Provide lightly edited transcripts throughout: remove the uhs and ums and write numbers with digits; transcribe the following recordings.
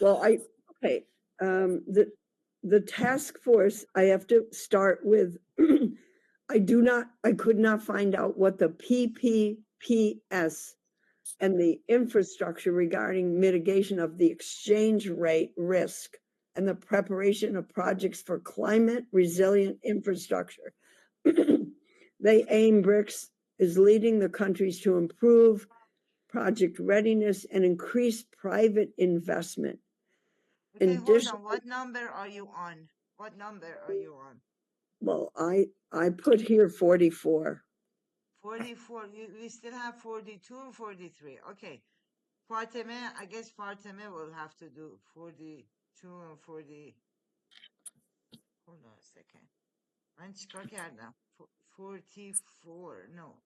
Well, okay. The task force, I have to start with, I could not find out what the PPPS and the infrastructure regarding mitigation of the exchange rate risk and the preparation of projects for climate resilient infrastructure. They aim BRICS is leading the countries to improve project readiness and increase private investment. Okay, hold on. What number are you on? What number are you on? Well, I put here 44. 44. We still have 42 and 43. Okay. Fatima, I guess Fatima will have to do 42 and 40. Hold on a second. من چیکار کردم؟ 44. No.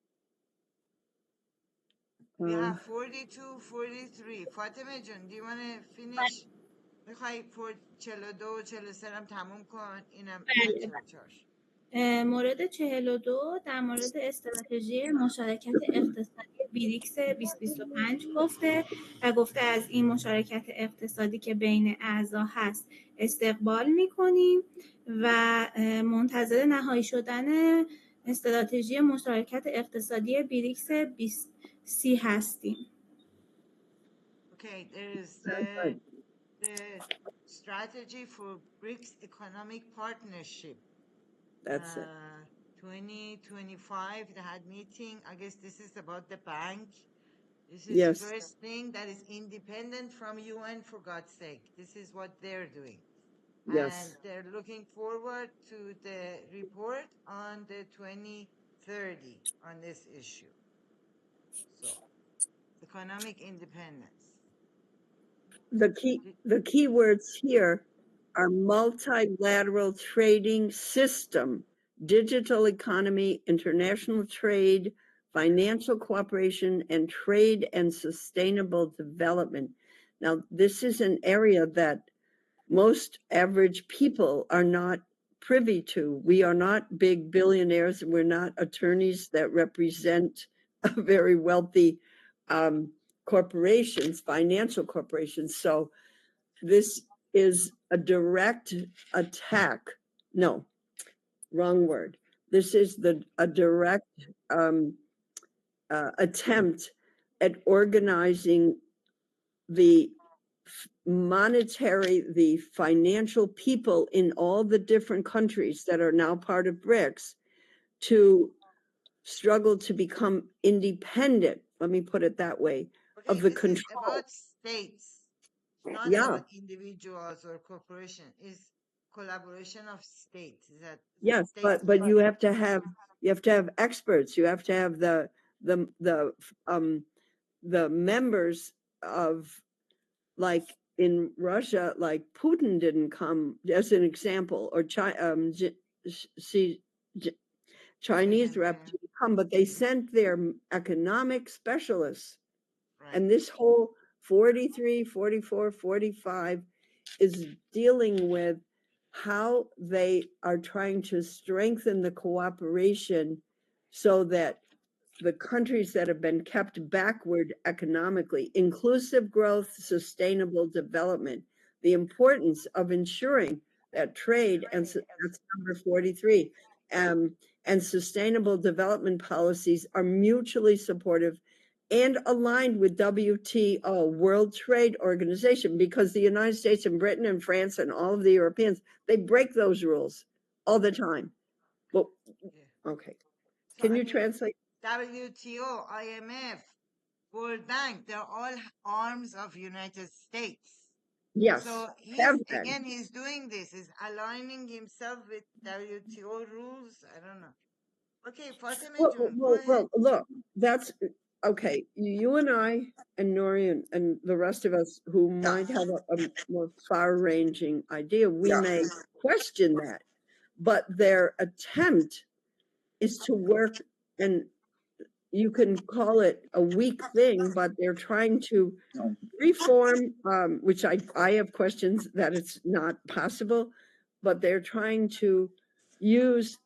We have 42, 43. Fatima Jun, do you want to finish? میخوای 42 و 43 هم تموم کن. اینم 44. مورد 42 در مورد استراتژی مشارکت اقتصادی بریکس 2025 گفته و گفته از این مشارکت اقتصادی که بین اعضا هست استقبال می‌کنیم و منتظر نهایی شدن استراتژی مشارکت اقتصادی بریکس 2030 هستیم. Okay, there is the strategy for BRICS economic partnership. That's it. 2025, they had meeting. I guess this is about the bank. This is Yes. the first thing that is independent from UN, for God's sake. This is what they're doing. Yes. And they're looking forward to the report on the 2030 on this issue. So, economic independence. The key words here are multilateral trading system, digital economy, international trade, financial cooperation, and trade and sustainable development. Now, this is an area that most average people are not privy to. We are not big billionaires, and we're not attorneys that represent a very wealthy corporations, financial corporations. So this is a direct attack. No, wrong word. This is a direct attempt at organizing the the financial people in all the different countries that are now part of BRICS to struggle to become independent. Let me put it that way. Okay, of the this control. is about states, not about individuals or corporation. It's collaboration of states. That yes, states but you have to have experts. You have to have the members of, like in Russia, like Putin didn't come as an example, or Chinese rep didn't come, but they sent their economic specialists. Right. And this whole 43, 44, 45 is dealing with how they are trying to strengthen the cooperation so that the countries that have been kept backward economically, inclusive growth, sustainable development, the importance of ensuring that trade, and that's number 43, and sustainable development policies are mutually supportive and aligned with WTO, World Trade Organization, because the United States and Britain and France and all of the Europeans, they break those rules all the time. Well, okay. Can you translate? WTO, IMF, World Bank, they're all arms of United States. Yes. So he's doing this, he's aligning himself with WTO rules. I don't know. Okay, Fatima June, go ahead. Well, look, that's okay. You and I and Norian and the rest of us who might have a more far-ranging idea, we may question that. But their attempt is to work, and you can call it a weak thing, but they're trying to reform, which I have questions that it's not possible, but they're trying to use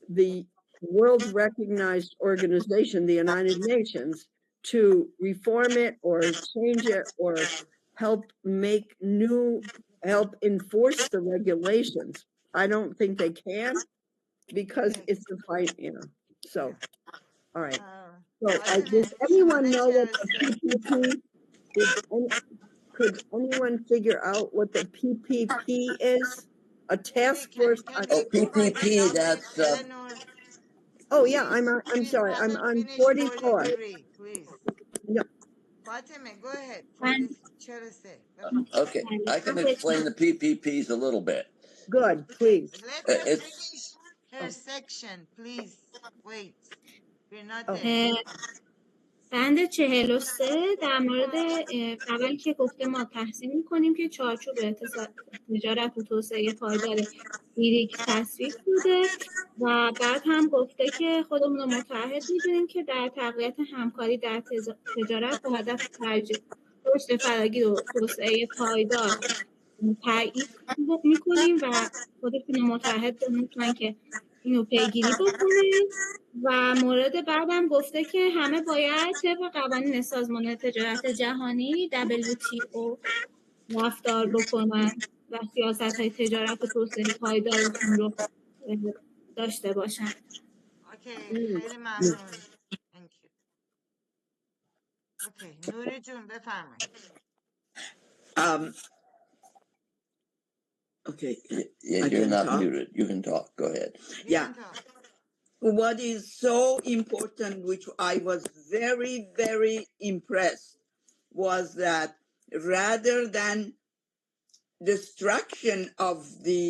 the world recognized organization, the United Nations, to reform it or change it or help enforce the regulations. I don't think they can because Okay. it's a fight, so, all right. So فاطمه does anyone شما know what the نشسته PPP, could anyone figure out what the PPP is? A task force. can Oh, we provide the PPP, numbers, that's, Eleanor? Oh, yeah, I'm Please sorry, have I'm them on finish 44. 43, please. No, Fatima, go ahead. من 43. بفرمایید. okay. I can explain the PPPs a little bit. good, Okay, please. let her It's finish her section, please. Wait, we're not Oh. there. بند 43 در مورد اول که گفته ما تحسین می‌کنیم که چارچوب تجارت و توسعه پایدار بیریکس تصویب بوده و بعد هم گفته که خودمون رو متعهد می‌دونیم که در تقویت همکاری در تجارت با هدف رشد فراگیر و توسعه پایدار تایید می‌کنیم و خودشون رو متعهد می‌کنن که اینو پیگیری بکنه و مورد بعدم گفته که همه باید طبق قوانین سازمان تجارت جهانی WTO رفتار بکنن و سیاست‌های تجارت و توسعه پایدارشون رو داشته باشن. اوکی، خیلی ممنون. Thank you. اوکی، نوری جون بفرمایید. Um, okay. I you're can not talk. muted. You can talk. Go ahead. You Yeah. can talk. What is so important, which I was very, very impressed, was that rather than destruction of the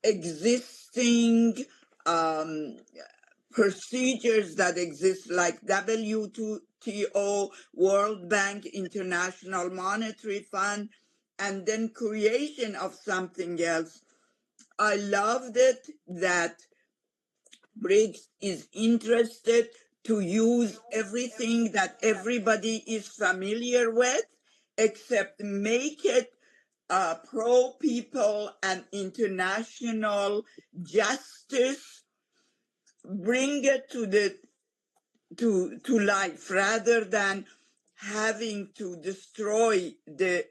existing um, procedures that exist, like WTO, World Bank, International Monetary Fund, and then creation of something else, I loved it that BRICS is interested to use everything that everybody is familiar with, except make it pro people and international justice, bring it to life rather than having to destroy the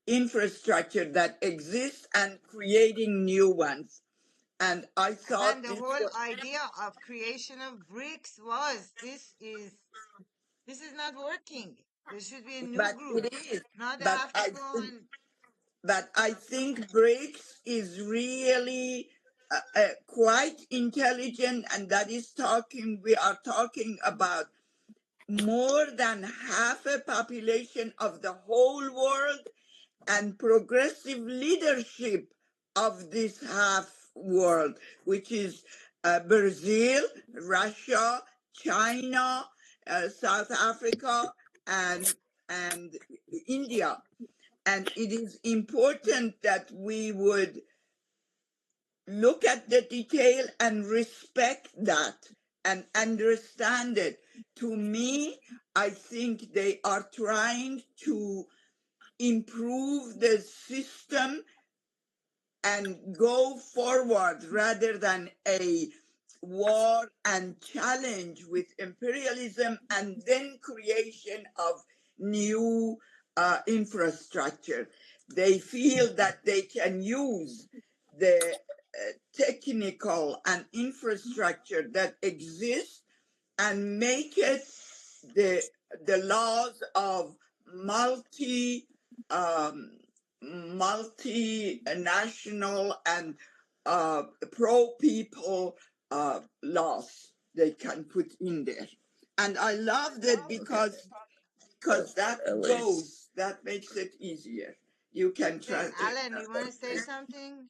infrastructure that exists and creating new ones. And I And thought the whole idea of creation of BRICS was this is not working. There should be a new but group. it is. Now they But have to go and I think BRICS is really quite intelligent, and that is we are talking about more than half a population of the whole world and progressive leadership of this half world, which is Brazil, Russia, China, South Africa, and India. And it is important that we would look at the detail and respect that and understand it. To me, I think they are trying to improve the system and go forward rather than a war and challenge with imperialism and then creation of new infrastructure. They feel that they can use the technical and infrastructure that exists and make it the laws of multi um, multinational and pro people laws they can put in there. And I loved it because that that makes it easier. You can okay, try. Alan, you want to say something?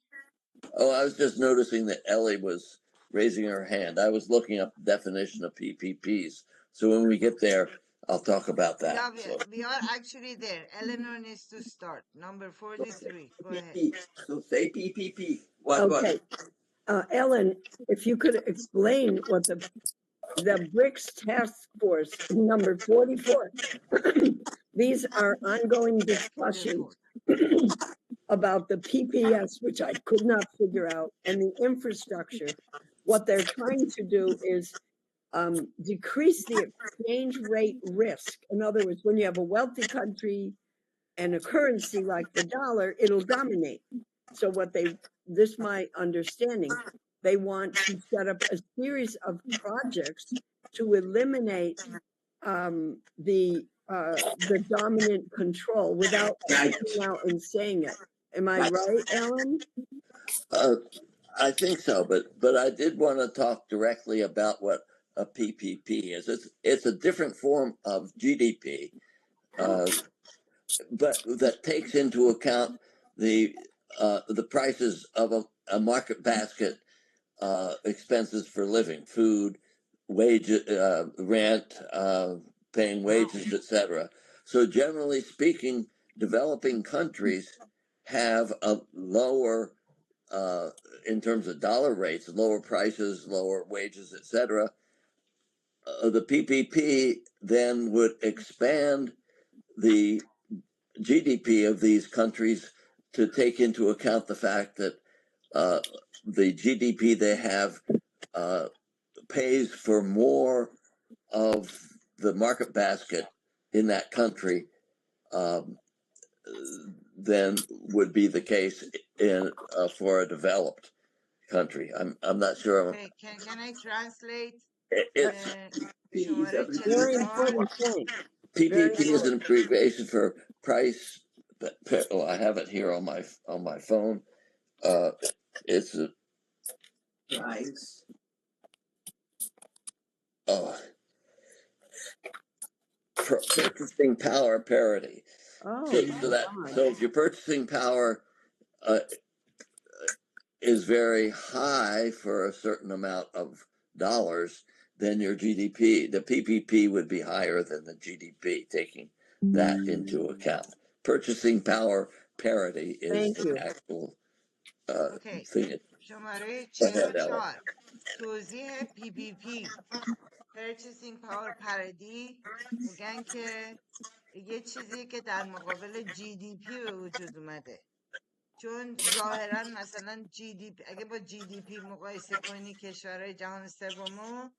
Oh, I was just noticing that Ellie was raising her hand. I was looking up the definition of PPPs. So when we get there, I'll talk about that. Yeah, So. we are actually there. Eleanor needs to start. Number 43. Go ahead. So say PPP. What? Okay. Ellen, if you could explain what the BRICS task force number 44, these are ongoing discussions about the PPS, which I could not figure out, and the infrastructure. What they're trying to do is decrease the exchange rate risk. In other words, when you have a wealthy country and a currency like the dollar, it'll dominate. So this my understanding, they want to set up a series of projects to eliminate the dominant control without coming out and saying it. Am I right, Alan? I think so, but I did want to talk directly about what a PPP is. It's a different form of GDP, but that takes into account the prices of a market basket, expenses for living, food, wages, rent, paying wages, etc. So generally speaking, developing countries have a lower, in terms of dollar rates, lower prices, lower wages, etc. The PPP then would expand the GDP of these countries to take into account the fact that the GDP they have pays for more of the market basket in that country than would be the case in for a developed country. I'm not sure. Okay, can I translate? It's شماره Very 44 important point. PPP is an abbreviation for price. Well, I have it here on my phone. It's a price. Purchasing power parity. Oh, So if your purchasing power is very high for a certain amount of dollars, then your GDP, the PPP would be higher than the GDP, taking that into account. Purchasing power parity is the actual thing. شماره 44 توضیح PPP Purchasing Power Parity میگن که یه چیزی که در مقابل GDP به وجود اومده، چون ظاهرا مثلا GDP اگه با GDP مقایسه کنی کشورهای جهان سومو،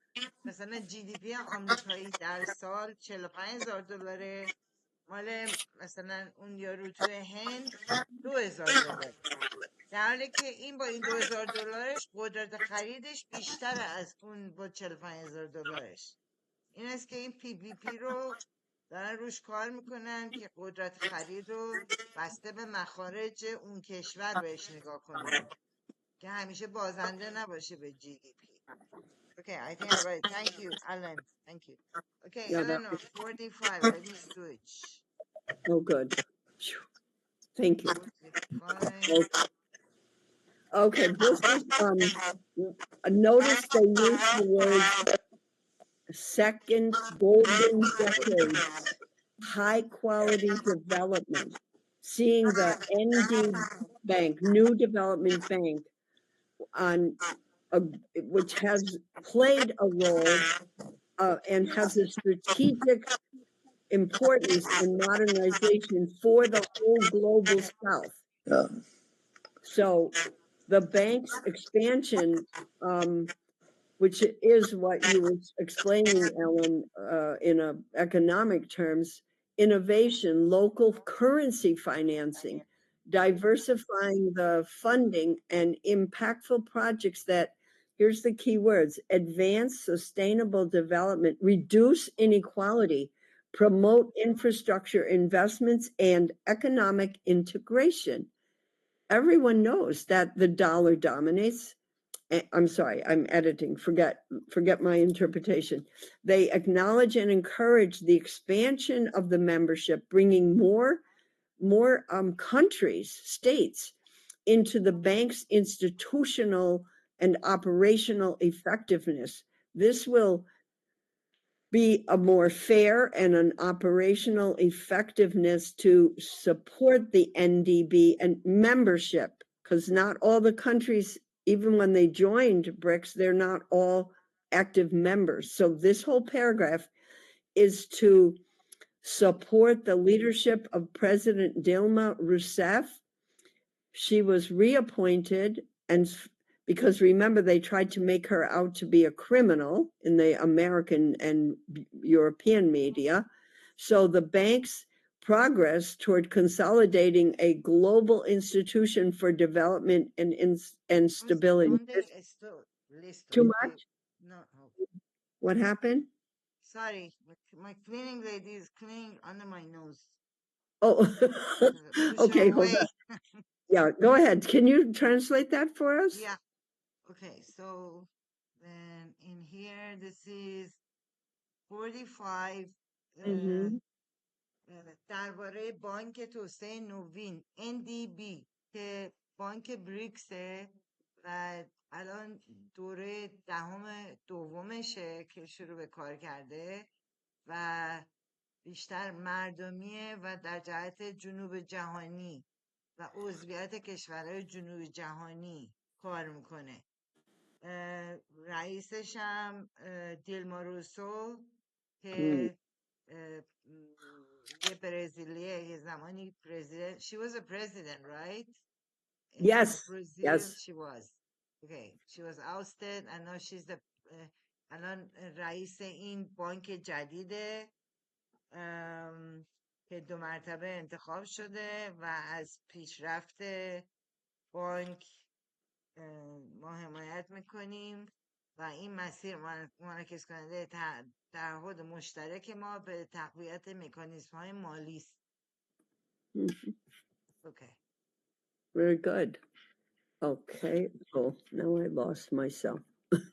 مثلا GDP آمریکایی در سال $45,000، مال مثلا اون یارو تو هند $2,000، در حالی که این با این $2,000 قدرت خریدش بیشتر از اون با $45,000. این است که این PPP رو دارن روش کار میکنن که قدرت خرید رو بسته به مخارج اون کشور بهش نگاه کنن که همیشه بازنده نباشه به GDP. Okay, I think I read. Thank you, Alan. Thank you. Okay, Eleanor, 45. Let me switch. Oh, good. Thank you. 45. Okay, this is notice they use the word second golden decade, high quality development, seeing the ND Bank, New Development Bank, which has played a role and has a strategic importance in modernization for the whole global South. So the bank's expansion, which is what you were explaining, Ellen, in economic terms, innovation, local currency financing, diversifying the funding, and impactful projects that, here's the key words, advance sustainable development, reduce inequality, promote infrastructure investments, and economic integration. Everyone knows that the dollar dominates. I'm sorry, I'm editing. Forget my interpretation. They acknowledge and encourage the expansion of the membership, bringing more countries, states, into the bank's institutional and operational effectiveness. This will be a more fair and an operational effectiveness to support the NDB and membership, because not all the countries, even when they joined BRICS, they're not all active members. So this whole paragraph is to support the leadership of President Dilma Rousseff. She was reappointed, and because remember, they tried to make her out to be a criminal in the American and European media. So the bank's progress toward consolidating a global institution for development and stability. Too much? No. What happened? Sorry, my cleaning lady is cleaning under my nose. Oh, Push okay, her hold away. on. Yeah, go ahead. Can you translate that for us? Yeah. Okay, so then in here, this is 45 Mhm. درباره بانک توسعه نوین NDB که بانک بریکسه و الان دوره دومشه که شروع به کار کرده و بیشتر مردمیه و در جهت جنوب جهانی و عضویت کشورهای جنوب جهانی کار میکنه. رئیسش هم دیلما روسو که یه برزیلیه، یه زمانی president. She was a president, right? Yes. Brazil, Yes. she was. Okay, she was ousted and now she's the الان رئیس این بانک جدیده که 2 مرتبه انتخاب شده و از پیشرفت بانک ما حمایت میکنیم و این مسیر منعکس کننده تعهد مشترک ما به تقویت مکانیزم های مالی است. Okay. Very good. Okay. Oh, now I lost myself.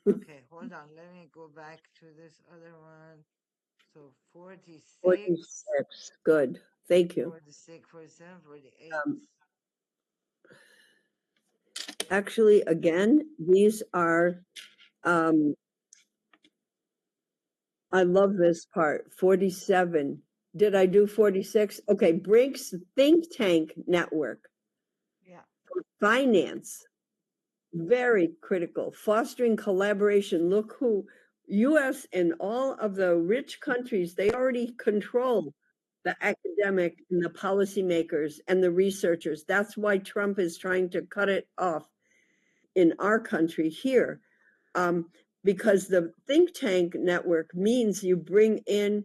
Okay, hold on. Let me go back to this other one. So 46. 46. Good. Thank you. 46, 47, 48. Actually, again, these are, I love this part, 47. Did I do 46? Okay, brics think tank network. Yeah. Finance, very critical. Fostering collaboration. Look who, U.S. and all of the rich countries, they already control the academic and the policymakers and the researchers. That's why Trump is trying to cut it off in our country here. Because the think tank network means you bring in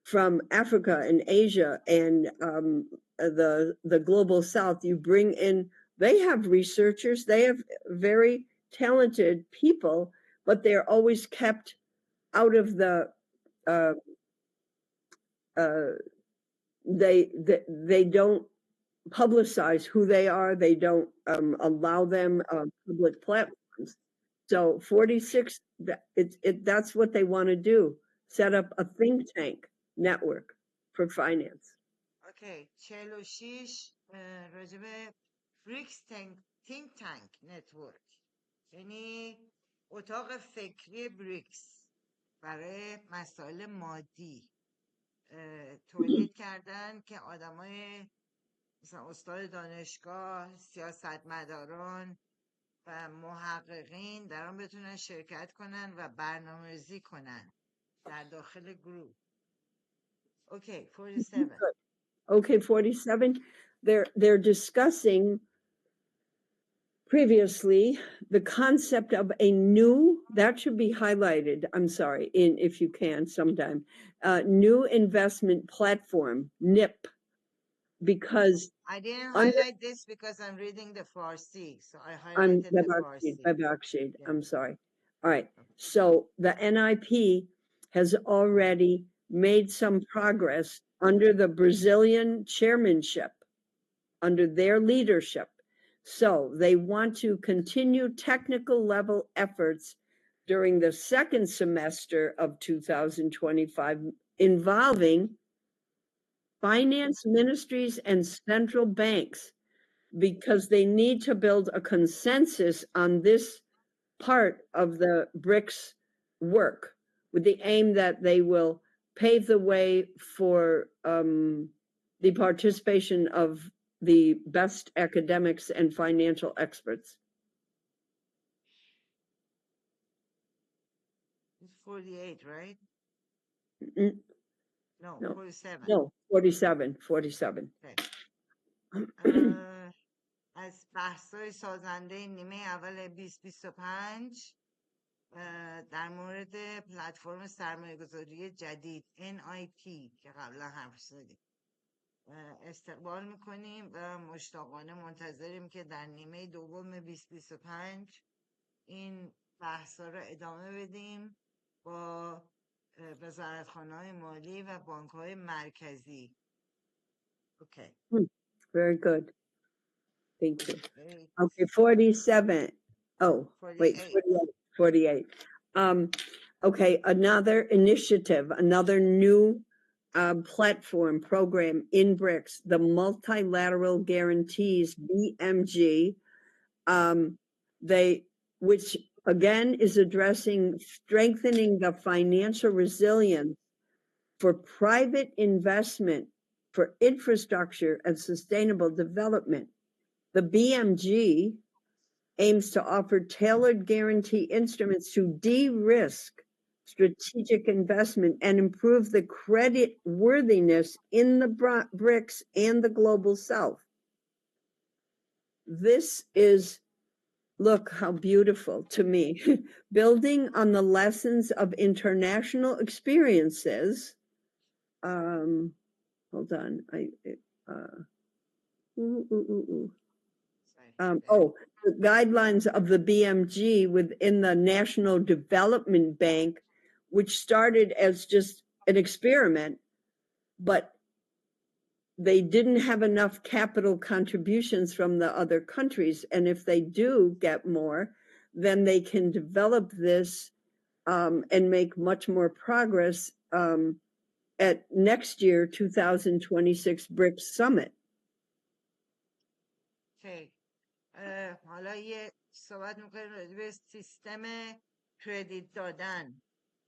from Africa and Asia and the global South, you bring in, they have researchers, they have very talented people, but they're always kept out of the, they don't publicize who they are. They don't allow them public platforms. So 46, that's what they want to do, set up a think tank network for finance. Okay, 46 راجب بریکس think tank network، یعنی اتاق فکری بریکس برای مسائل مادی تولید کردن که آدمای مثلا استاد دانشگاه، سیاستمداران و محققین در آن بتونن شرکت کنن و برنامه‌ریزی کنن در داخل گروه. Okay, 47. Okay, 47. They're discussing previously the concept of a new, that should be highlighted, I'm sorry, if you can sometime, new investment platform, NIP, because I didn't highlight this because I'm reading the Farsi, so I highlighted the Farsi. Yeah. I'm sorry. All right. So the NIP has already made some progress under the Brazilian chairmanship, under their leadership. So they want to continue technical level efforts during the second semester of 2025 involving finance ministries and central banks, because they need to build a consensus on this part of the BRICS work, with the aim that they will pave the way for the participation of the best academics and financial experts. It's 48, right? No, 47. No, 47. Okay. از بحث‌های سازنده نیمه اول 2025 در مورد پلتفرم سرمایه‌گذاری جدید NIP که قبلا حرف زدیم استقبال میکنیم و مشتاقانه منتظریم که در نیمه دوم 2025 این بحث‌ها رو ادامه بدیم با وزارتخانه‌های مالی و بانک‌های مرکزی. Okay. Very good. Thank you. Great. Okay, 47. Oh, wait, 48. 48. Okay, another initiative, another new platform program in BRICS, the Multilateral Guarantees, BMG, which again is addressing strengthening the financial resilience for private investment for infrastructure and sustainable development. The BMG aims to offer tailored guarantee instruments to de-risk strategic investment and improve the credit worthiness in the BRICS and the global South. This is, look how beautiful to me, building on the lessons of international experiences. Hold on, the guidelines of the BMG within the National Development Bank, which started as just an experiment, but they didn't have enough capital contributions from the other countries. And if they do get more, then they can develop this and make much more progress at next year, 2026 BRICS Summit. Okay. حالا یه صحبت میکنیم راجع به سیستم کردیت دادن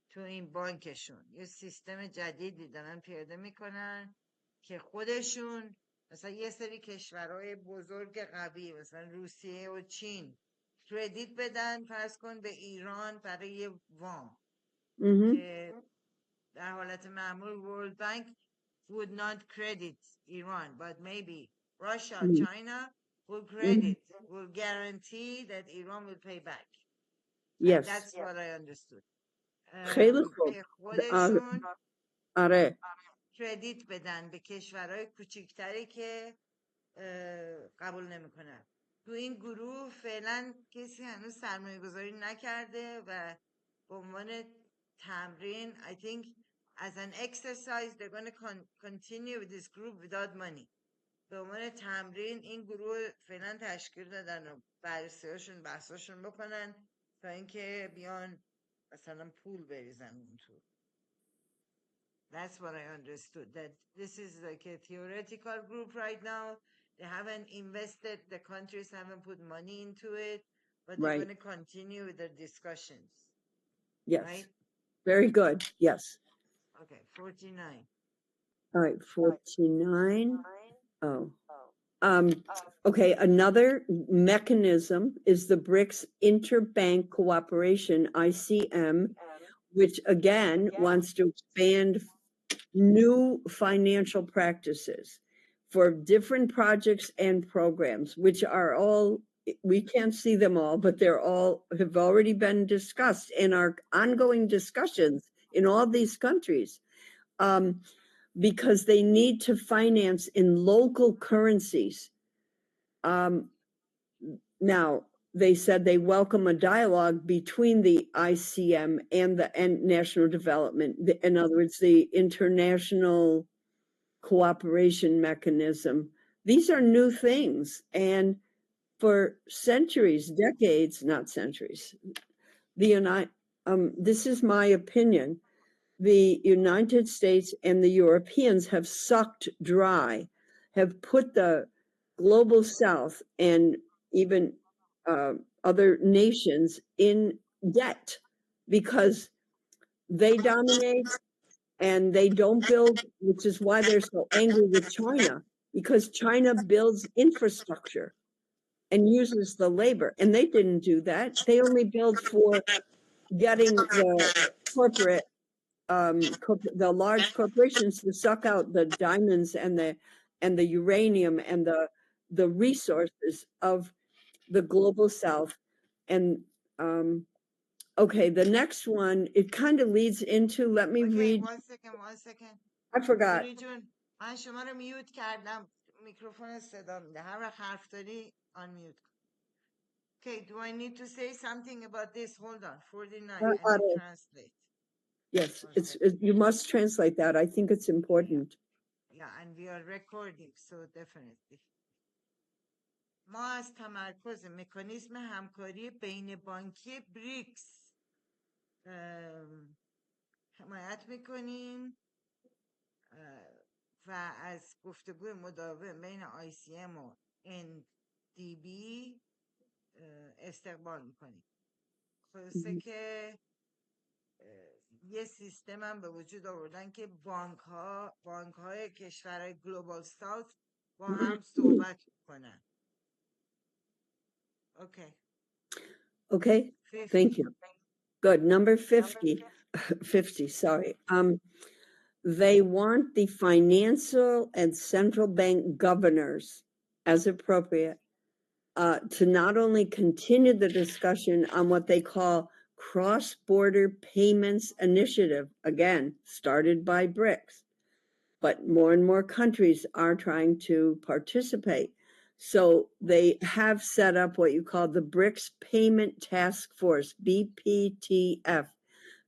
تو این بانکشون. یه سیستم جدیدی دارن پیاده میکنن که خودشون مثلا یه سری کشورهای بزرگ قوی مثلا روسیه و چین کردیت بدن فرض کن به ایران برای یه وام که در حالت معمول World Bank would not credit Iran, but maybe Russia, China will credit, will guarantee that Iran will pay back. Yes. That's what I understood. خیلی خوب. که خودشون آره. کردیت بدن به کشورهای کوچیکتری که قبول نمیکنن. تو این گروه فعلا کسی هنوز سرمایه گذاری نکرده و به عنوان تمرین I think as an exercise they're going to continue with this group without money. به عنوان تمرین این گروه فعلا تشکیل دادن و بررسی‌هاشون بحثاشون بکنن تا اینکه بیان مثلا پول بریزن اون تو. That's what I understood, that this is like a theoretical group right now. They haven't invested, the countries haven't put money into it, but they're going to continue with their discussions. Yes. Right? Very good. Yes. Okay, 49. All right, 49. Oh. Okay, another mechanism is the BRICS Interbank Cooperation, ICM, which again wants to expand new financial practices for different projects and programs, which are all, we can't see them all, but they're all have already been discussed in our ongoing discussions in all these countries, because they need to finance in local currencies. Now, they said they welcome a dialogue between the ICM and the national development. In other words, the international cooperation mechanism. These are new things. And for centuries, decades, not centuries, this is my opinion, the United States and the Europeans have sucked dry, have put the global South and even other nations in debt because they dominate and they don't build, which is why they're so angry with China, because China builds infrastructure and uses the labor. And they didn't do that. They only build for getting the corporate, the large corporations to suck out the diamonds and the uranium and the resources of the global South. And okay, the next one, it kind of leads into, let me Okay, read. 1 second, 1 second. I forgot. نوری جون من شما رو میوت کردم میکروفون صدا میده هر وقت حرف داری آن میوت کن. Okay, do I need to say something about this? Hold on, 49. I need to translate. Yes, One it's second. you must translate that. I think it's important. Yeah, and we are recording, so definitely. ما از تمرکز مکانیزم همکاری بین بانکی بریکس حمایت میکنیم و از گفتگوی مداوم بین ICM و NDB استقبال میکنیم. خلاصه که یه سیستم هم به وجود آوردن که بانک های کشورهای گلوبال ساوت با هم صحبت کنن. Okay. Okay, 50. thank you. Good. Number 50, 50, sorry. They want the financial and central bank governors, as appropriate, to not only continue the discussion on what they call cross-border payments initiative, again, started by BRICS, but more and more countries are trying to participate. So they have set up what you call the BRICS Payment Task Force, BPTF.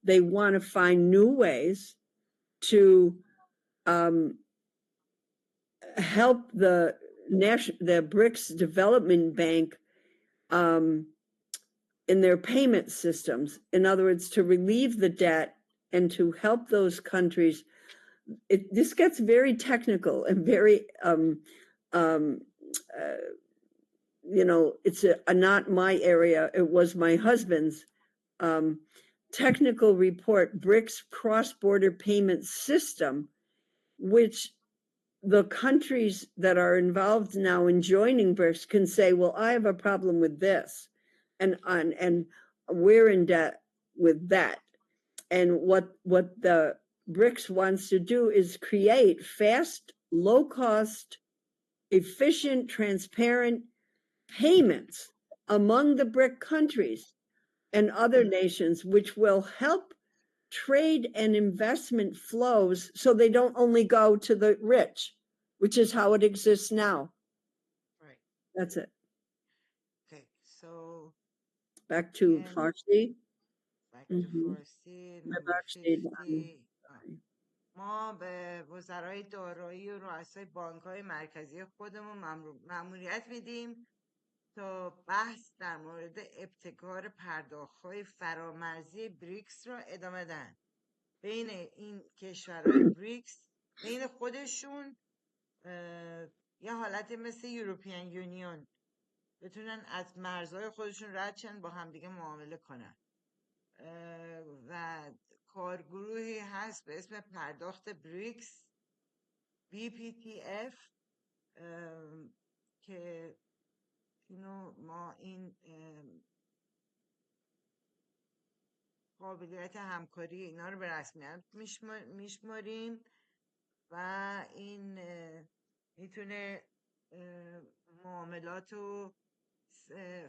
They want to find new ways to help the BRICS Development Bank in their payment systems. In other words, to relieve the debt and to help those countries. This gets very technical and very, it's not my area. It was my husband's technical report, BRICS Cross-Border Payment System, which the countries that are involved now in joining BRICS can say, well, I have a problem with this, and we're in debt with that. And what the BRICS wants to do is create fast, low-cost, efficient, transparent payments among the BRIC countries and other nations, which will help trade and investment flows so they don't only go to the rich, which is how it exists now. Right. That's it. Okay, so back to Farsi. Back to Farsi, number 50. ما به وزرای دارایی و رؤسای بانک‌های مرکزی خودمون مأموریت میدیم تا بحث در مورد ابتکار پرداخت‌های فرامرزی بریکس را ادامه دهند. بین این کشورهای بریکس بین خودشون یه حالتی مثل یوروپیان یونیون بتونن از مرزهای خودشون رد شن با همدیگه معامله کنن و کارگروهی هست به اسم پرداخت بریکس BPTF که ما این قابلیت همکاری اینا رو به رسمیت میشماریم و این میتونه معاملات و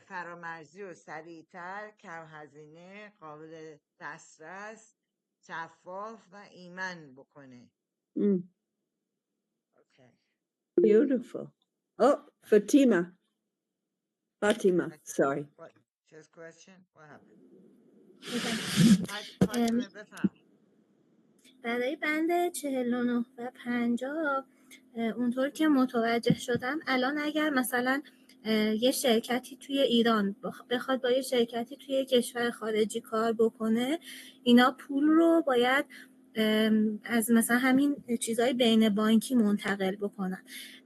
فرامرزی و سریعتر، کم هزینه، قابل دسترس، شفاف و ایمن بکنه. Okay. Beautiful. Oh, Fatima, sorry. What? Just question? What happened? برای بند 49 و 50 اونطور که متوجه شدم الان اگر مثلا یه شرکتی توی ایران بخواد با یه شرکتی توی کشور خارجی کار بکنه، اینا پول رو باید از مثلا همین چیزای بین بانکی منتقل بکنن.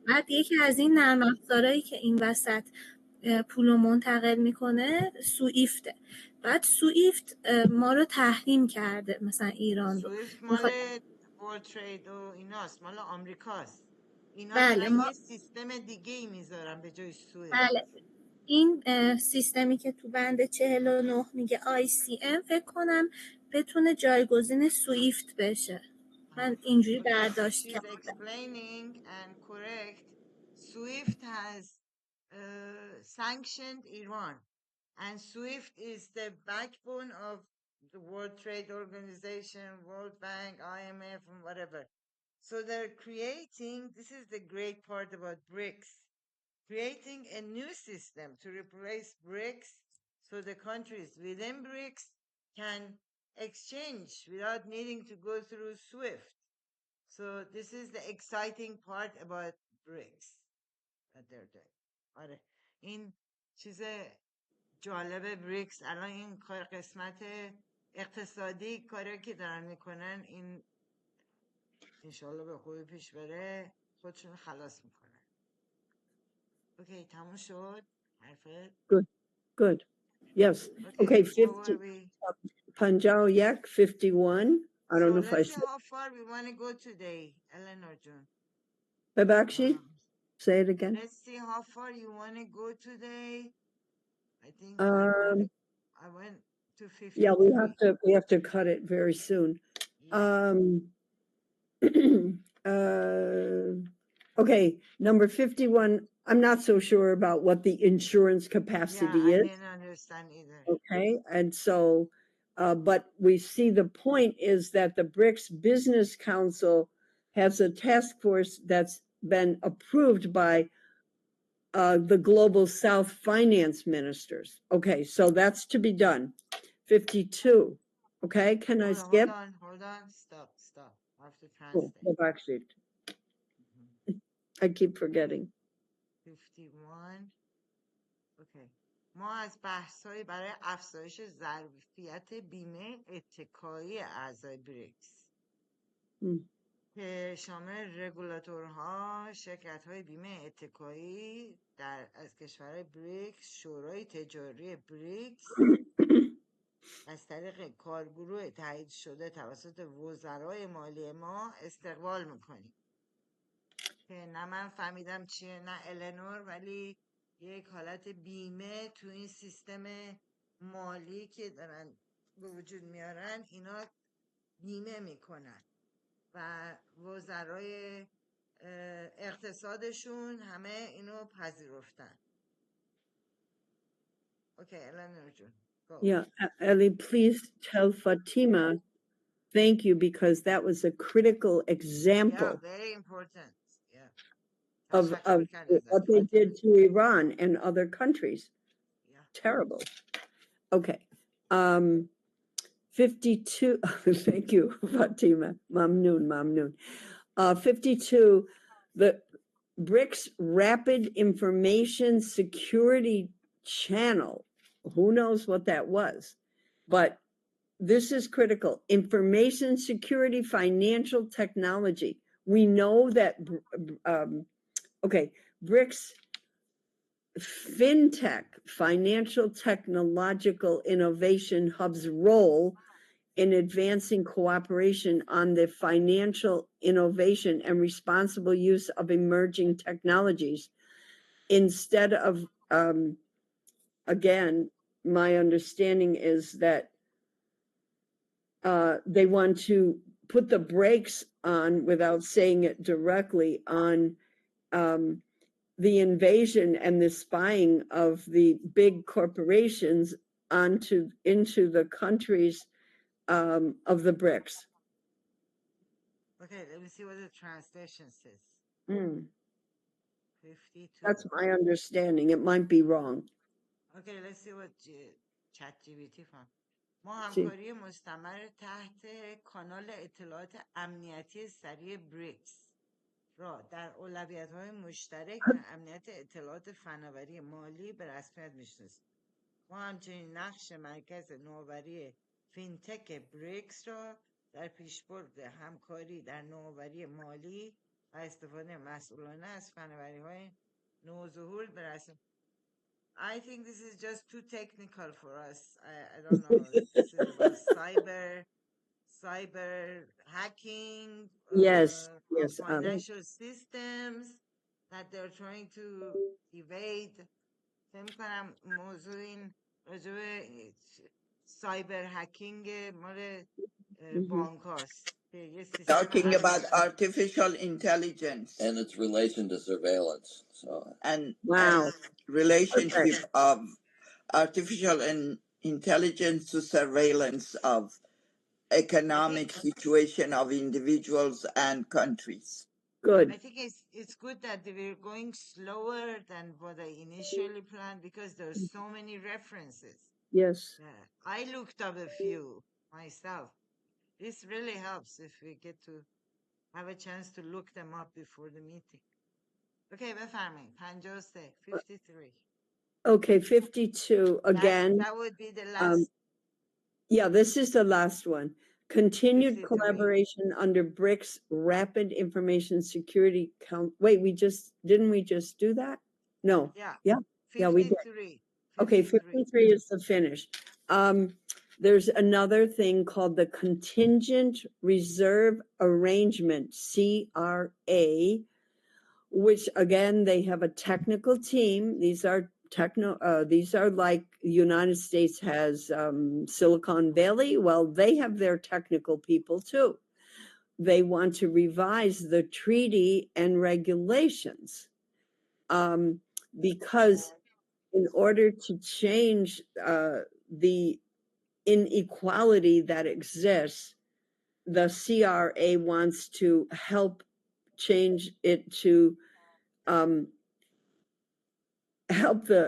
بعد یکی از این نرم افزارهایی که این وسط پول رو منتقل میکنه سوئیفته. بعد سوئیفت ما رو تحریم کرده، مثلا ایران رو. سوئیفت مال ورلد ترید و ایناست، مال آمریکاست. اینا بله، دارن یه سیستم دیگه ای میذارن به جای سوئیفت. بله، این سیستمی که تو بند 49 میگه ICM فکر کنم بتونه جایگزین سوئیفت بشه. من اینجوری برداشت She's explaining and correct. SWIFT has sanctioned Iran. And SWIFT is the backbone of the World Trade Organization, World Bank, IMF, and whatever. So they're creating, this is the great part about BRICS, creating a new system to replace BRICS so the countries within BRICS can exchange without needing to go through SWIFT. So this is the exciting part about BRICS that they're doing. آره. این چیز جالب بریکس الان این کار قسمت اقتصادی کاری که دارن میکنن این انشالله به خوبی پیش بره خودشون خلاص میکنن. اوکی تموم شد حرفت. Good, good. Yes. Okay, Okay, so what 50, are we? Panjao Yak, 51. I don't So know if I let's see said, how far we want to go today, Eleanor June. Babakshi, say it again. Let's see how far you want to go today. I think Um, I went to yeah, 53. we have to cut it very soon. Yeah. Okay, number 51. I'm not so sure about what the insurance Yeah, capacity I is. didn't understand either. Okay, and so, but we see the point is that the BRICS Business Council has a task force that's been approved by the Global South finance ministers. Okay, so that's to be done. 52. Okay, can I skip? Hold on, stop. I have to Oh, translate. go back sheet. I keep forgetting. 51. اوکی. ما از بحث‌هایی برای افزایش ظرفیت بیمه اتکایی اعضای بریکس که شامل رگولاتورها، شرکت‌های بیمه اتکایی از کشورهای بریکس، شورای تجاری بریکس از طریق کارگروه تایید شده توسط وزرای مالی ما استقبال میکنیم. که نه من فهمیدم چیه نه النور، ولی یک حالت بیمه تو این سیستم مالی که دارن به وجود میارن اینا بیمه میکنن و وزرای اقتصادشون همه اینو پذیرفتن. اوکی النور جون. Yeah, Ellie, please tell Fatima thank you because that was a critical example very important. Yeah. of what they did to Iran and other countries. Yeah. Terrible. Okay. 52. Thank you, Fatima. Mamnoon. 52. The BRICS Rapid Information Security Channel. Who knows what that was? But this is critical. Information security, financial technology. We know that, BRICS FinTech, Financial Technological Innovation Hub's role in advancing cooperation on the financial innovation and responsible use of emerging technologies. Instead of, again, my understanding is that they want to put the brakes on, without saying it directly, on the invasion and the spying of the big corporations into the countries of the BRICS. Okay, let me see what the translation says. 52. That's my understanding. It might be wrong. Okay, let's see what ChatGPT found. ما همکاری مستمر تحت کانال اطلاعات امنیتی سریع بریکس را در اولویت‌های مشترک و امنیت اطلاعات فناوری مالی به رسمیت میشناسیم. ما همچنین نقش مرکز نوآوری فینتک بریکس را در پیشبرد همکاری در نوآوری مالی و استفاده مسئولانه از فناوری‌های نوظهور به رسمیت. I think this is just too technical for us. I don't know. This is about cyber hacking, Yes, of financial systems that they're trying to evade. فکر می‌کنم موضوع این راجع به سایبر هکینگ مال بانک هاست. که یه سیستم talking about امنیتی artificial intelligence and its relation to surveillance. So and Wow. relationship of artificial intelligence to surveillance of economic situation of individuals and countries. Good. I think it's good that we're going slower than what I initially planned because there's so many references. Yes. I looked up a few myself. This really helps if we get to have a chance to look them up before the meeting. Okay, بفرمایید 53 53. Okay, 52 again. That would be the last. Yeah, this is the last one. Continued 53. collaboration under BRICS Rapid Information Security Count. Wait, didn't we just do that? No. Yeah. Yeah. 53. Yeah, we did. Okay, 53 is the finish. There's another thing called the Contingent Reserve Arrangement, CRA, which again, they have a technical team. These are like United States has Silicon Valley. Well, they have their technical people too. They want to revise the treaty and regulations because in order to change the inequality that exists, the CRA wants to help change it to help the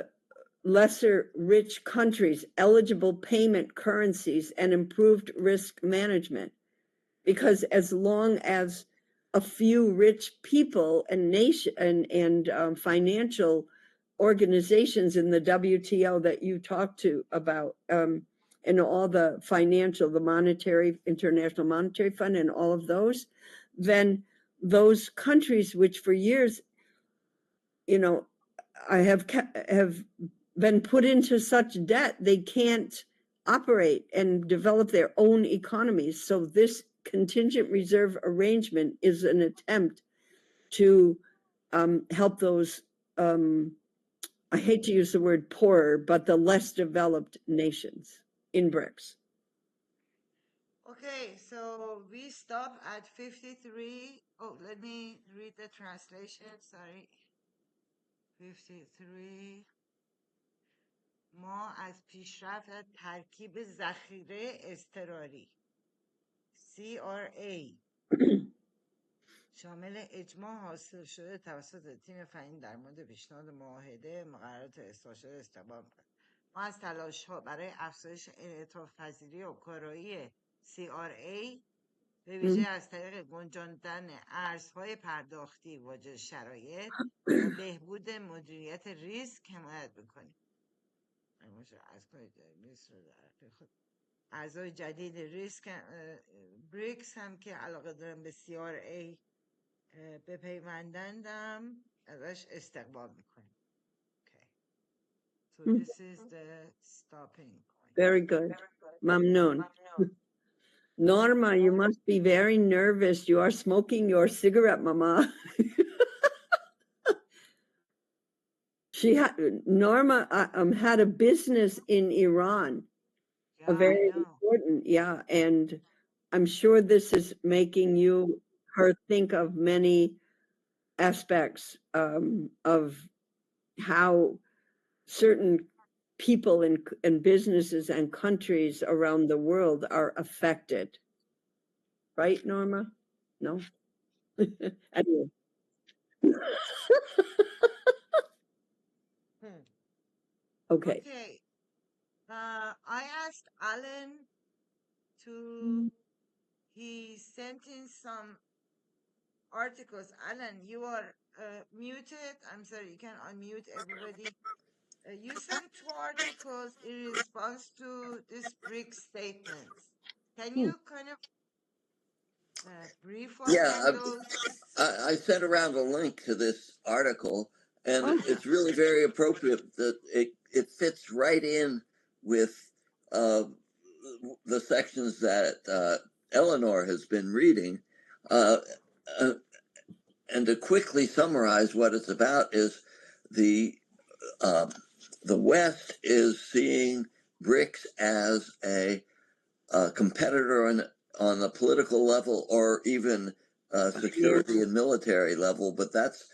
lesser rich countries eligible payment currencies and improved risk management. Because as long as a few rich people and nation and financial organizations in the WTO that you talked to about, and all the financial, the monetary, International Monetary Fund and all of those, then those countries which for years, I have been put into such debt, they can't operate and develop their own economies. So this contingent reserve arrangement is an attempt to help those, I hate to use the word poorer, but the less developed nations in BRICS. Okay, so we stop at 53. Oh, let me read the translation. Sorry. 53. ما از پیشرفت ترکیب ذخیره اضطراری CRA شامل اجماع حاصل شده توسط تیم فنی در مورد پیشنهاد معاهده مقررات اصلاح شده استقبال می‌کنیم. ما از تلاش‌ها برای افزایش انعطاف پذیری و کارایی CRA به ویژه از طریق گنجاندن ارزهای پرداختی واجد شرایط و بهبود مدیریت ریسک حمایت می‌کنیم. اعضای جدید بریکس هم که علاقه دارن به CRA بپیوندندم ازش استقبال میکنیم. Okay. So this is the stopping point. Very good. Mamnoon. Norma, you must be very nervous. You are smoking your cigarette, Mama. Norma had a business in Iran. Yeah, Very I know. important, yeah. And I'm sure this is making her think of many aspects of how certain people and businesses and countries around the world are affected. Right, Norma? No? Anyway. Okay. Okay. I asked Alan he sent in some articles. Alan, you are muted. I'm sorry, you can unmute everybody. You sent 2 articles in response to this BRICS statements. Can you kind of brief us on those? I sent around a link to this article, and it's really very appropriate that it fits right in with the sections that Eleanor has been reading. And to quickly summarize what it's about is the West is seeing BRICS as a competitor on the political level or even security and military level, but that's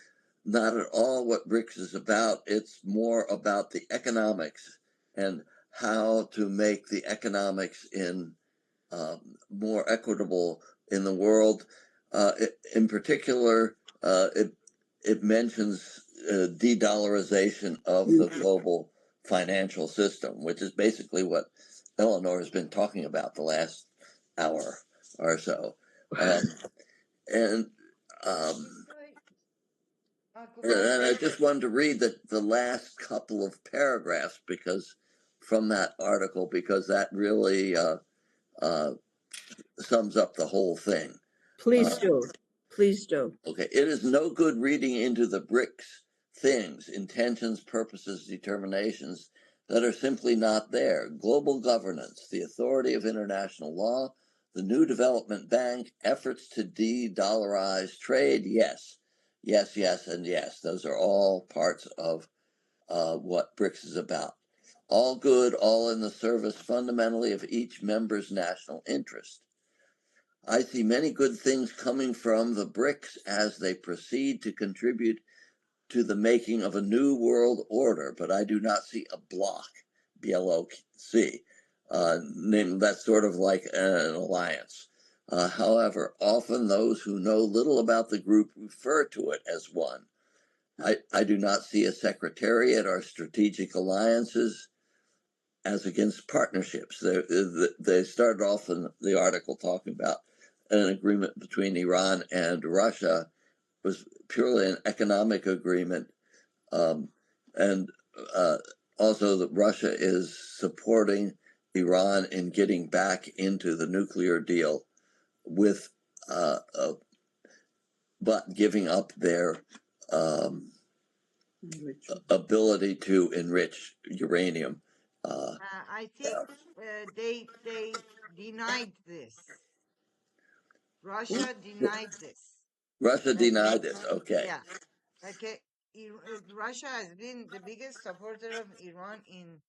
not at all what BRICS is about. It's more about the economics and how to make the economics in more equitable in the world. In particular, it mentions de-dollarization of the global financial system, which is basically what Eleanor has been talking about the last hour or so. And I just wanted to read the last couple of paragraphs from that article, because that really sums up the whole thing. Please do. Please do. Okay. It is no good reading into the BRICS things, intentions, purposes, determinations that are simply not there. Global governance, the authority of international law, the new development bank, efforts to de-dollarize trade. Yes, yes, yes, and yes. Those are all parts of what BRICS is about. All good, all in the service fundamentally of each member's national interest. I see many good things coming from the BRICS as they proceed to contribute to the making of a new world order, but I do not see a bloc, BLOC. That's sort of like an alliance. However, often those who know little about the group refer to it as one. I do not see a secretariat or strategic alliances as against partnerships. They started off in the article talking about an agreement between Iran and Russia. It was purely an economic agreement, and also that Russia is supporting Iran in getting back into the nuclear deal, with but giving up their ability to enrich uranium. I think they denied this. Russia denied this. Russia denied this. Okay. Yeah. Okay. Russia has been the biggest supporter of Iran in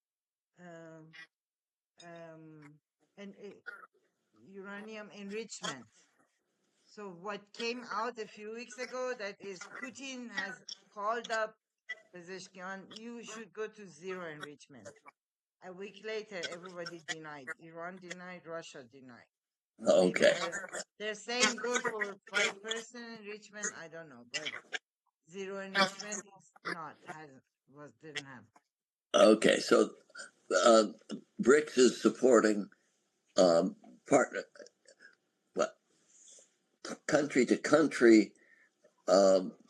uranium enrichment. So what came out a few weeks ago, that is Putin has called up Pezeshkian, you should go to zero enrichment. A week later, everybody denied. Iran denied, Russia denied. Okay. They're saying go for 5% enrichment. I don't know, but zero enrichment is not, didn't happen. Okay, so BRICS is supporting partner, country to country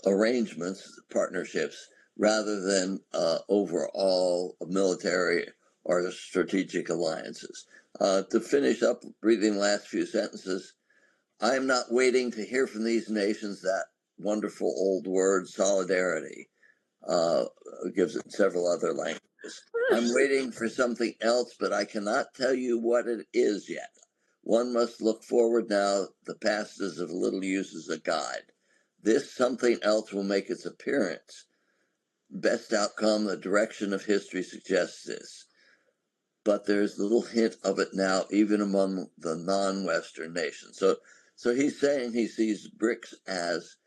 arrangements, partnerships, rather than overall military or strategic alliances. To finish up reading the last few sentences, I am not waiting to hear from these nations that wonderful old word, solidarity. Gives it several other languages. I'm waiting for something else, but I cannot tell you what it is yet. One must look forward now. The past is of little use as a guide. This something else will make its appearance. Best outcome, the direction of history suggests this. But there's little hint of it now, even among the non-Western nations. So he's saying he sees BRICS as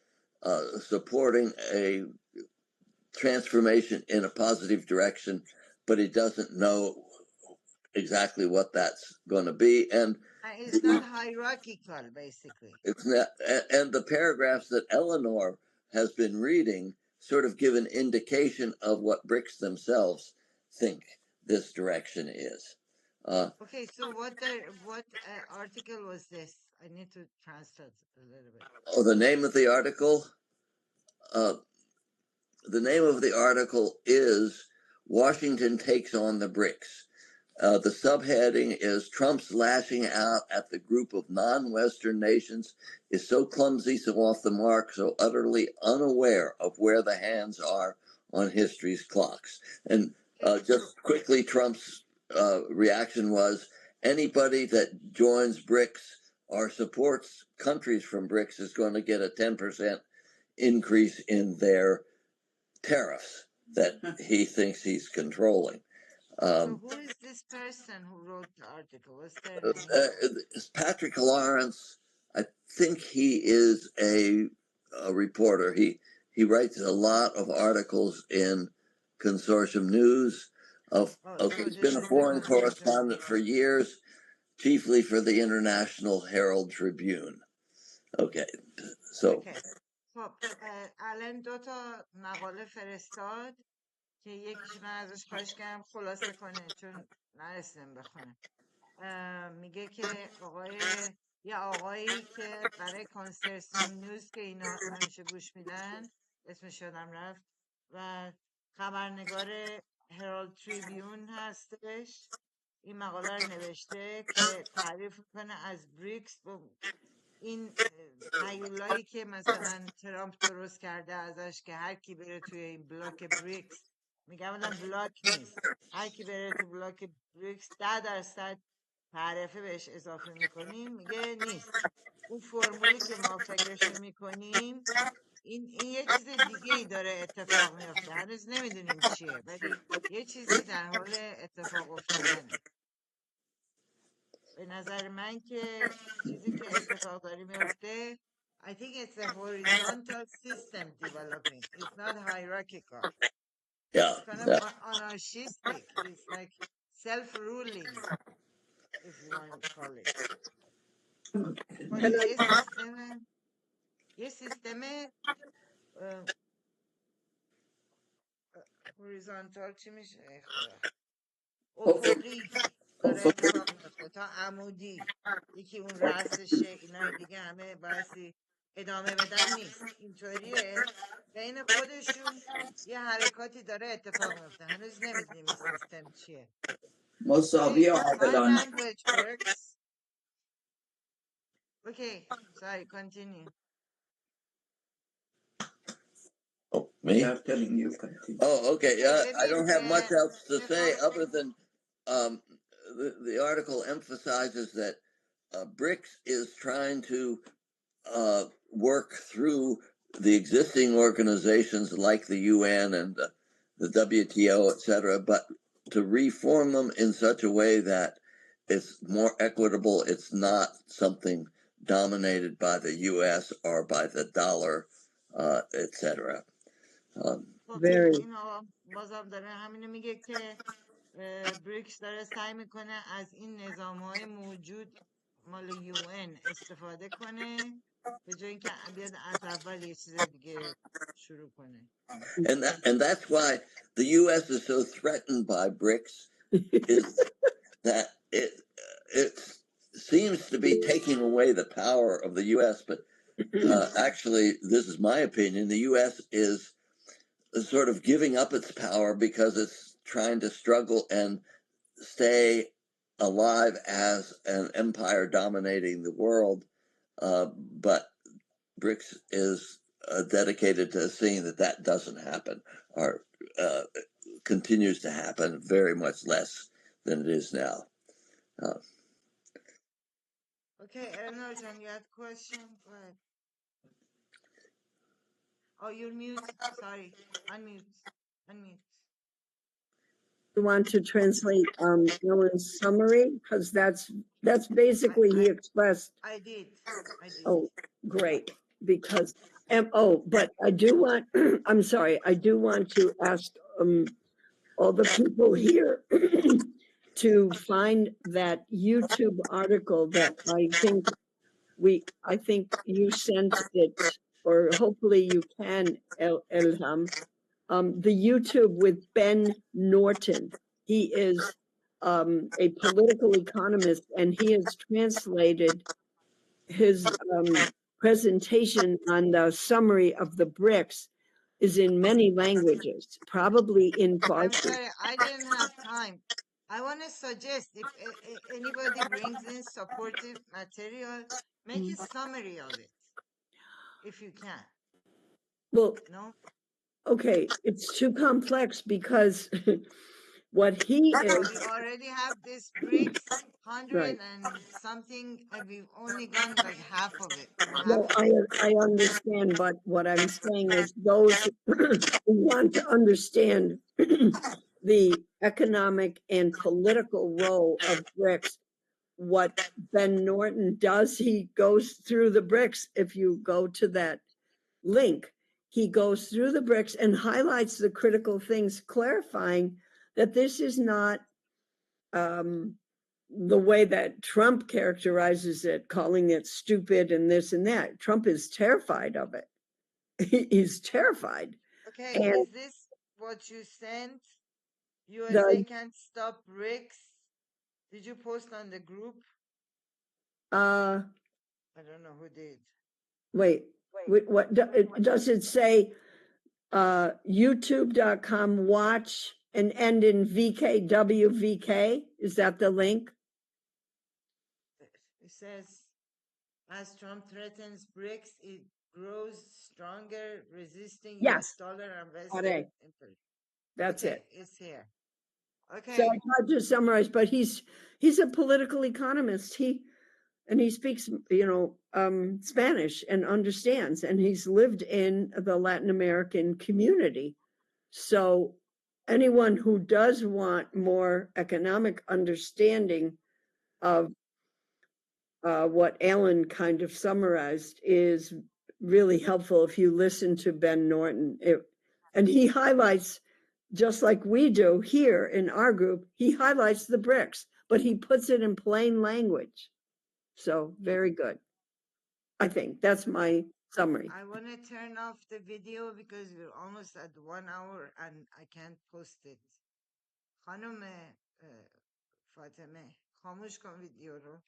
supporting a transformation in a positive direction, but he doesn't know exactly what that's going to be. And it's not hierarchical, basically. It's not, and the paragraphs that Eleanor has been reading sort of give an indication of what BRICS themselves think this direction is. Okay, so what article was this? I need to translate a little bit. Oh, the name of the article? The name of the article is Washington Takes on the BRICS. The subheading is Trump's lashing out at the group of non-Western nations is so clumsy, so off the mark, so utterly unaware of where the hands are on history's clocks. And just quickly, Trump's reaction was anybody that joins BRICS or supports countries from BRICS is going to get a 10% increase in their tariffs that he thinks he's controlling. So who is this person who wrote the article? What's their name? It's Patrick Lawrence. I think he is a reporter. He writes a lot of articles in Consortium News. He's been a foreign correspondent for years, chiefly for the International Herald Tribune. Okay, so. خب الان 2 تا مقاله فرستاد که یکیش من ازش خواهش کردم خلاصه کنه چون نرسیدم بخونم. میگه که یه آقایی که برای کانسرسیوم نیوز که اینا همیشه گوش میدن اسمش یادم رفت و خبرنگار هرالد تریبیون هستش، این مقاله رو نوشته که تعریف کنه از بریکس، این هیولایی که مثلا ترامپ درست کرده ازش که هر کی بره توی این بلاک بریکس، میگم بلاک نیست، هر کی بره تو بلاک بریکس 10% تعرفه بهش اضافه میکنیم، میگه نیست. اون فرمولی که ما فکرشو میکنیم این یه چیز دیگه ای داره اتفاق میفته، هنوز نمیدونیم چیه ولی یه چیزی در حال اتفاق افتادنه. به نظر من که چیزی که اتفاق داره میفته I think it's a horizontal system developing. It's not hierarchical. Yeah. It's kind of anarchistic. It's like self-ruling, if you want to call it. یه سیستم horizontal چی میشه خدا؟ افقی داره اتفاق میفته تا عمودی، یکی اون رأسشه، اینا دیگه همه بایستی ادامه بدن نیست، اینطوریه بین خودشون یه حرکاتی داره اتفاق میفته، هنوز نمیدونیم این سیستم چیه. مساوی My عادلانه. language works. Okay, sorry, continue. Oh, me? They are telling you continue. Oh, okay. I don't have much else to say other than the article emphasizes that BRICS is trying to work through the existing organizations like the UN and the WTO, etc., but to reform them in such a way that it's more equitable. It's not something dominated by the US or by the dollar, etc. Very. بازم داره همینو میگه که بریکس داره سعی میکنه از این نظام‌های موجود مال UN استفاده کنه به جای اینکه بیاد از اول یه چیز دیگه شروع کنه. And that's why the U.S. is so threatened by BRICS, is that it seems to be taking away the power of the U.S. But actually, this is my opinion: the U.S. is sort of giving up its power because it's trying to struggle and stay alive as an empire dominating the world. But BRICS is dedicated to seeing that doesn't happen, or continues to happen very much less than it is now. Okay, Eleanor, you had a question? Go ahead. Oh, you're mute. Sorry. Unmute. You want to translate Ellen's summary? Because that's basically he expressed. I did. Oh, great. Because but I do want I'm sorry, I do want to ask all the people here to find that YouTube article that I think you sent it, or hopefully you can, Elham. The YouTube with Ben Norton. He is a political economist, and he has translated his presentation on the summary of the BRICS is in many languages, probably in Farsi. I'm sorry, I didn't have time. I want to suggest if anybody brings in supportive material, make a summary of it, if you can. Well, no? Okay, it's too complex because what he is. We already have this BRICS 100 Right. and something, and we've only gone like half of it. No, I understand, but what I'm saying is those who want to understand the economic and political role of BRICS. What Ben Norton does, he goes through the BRICS. If you go to that link, he goes through the BRICS and highlights the critical things, clarifying that this is not the way that Trump characterizes it, calling it stupid and this and that. Trump is terrified of it. He's terrified. Okay, And is this what you sent? USA the can't stop BRICS. Did you post on the group? I don't know who did. wait, what does it say? YouTube.com watch and end in VKWVK. Is that the link? It says, as Trump threatens BRICS, it grows stronger, resisting US Yes. dollar and Western Correct. imperialism. That's Okay, it. it's here. So Okay. I tried to summarize, but he's a political economist. He speaks, Spanish and understands, and he's lived in the Latin American community. So anyone who does want more economic understanding of what Alan kind of summarized is really helpful if you listen to Ben Norton. And he highlights, just like we do here in our group, he highlights the BRICS, but he puts it in plain language. So very good. I think that's my summary. I want to turn off the video because we're almost at 1 hour and I can't post it. خانم فاطمه خاموش کن ویدیو رو.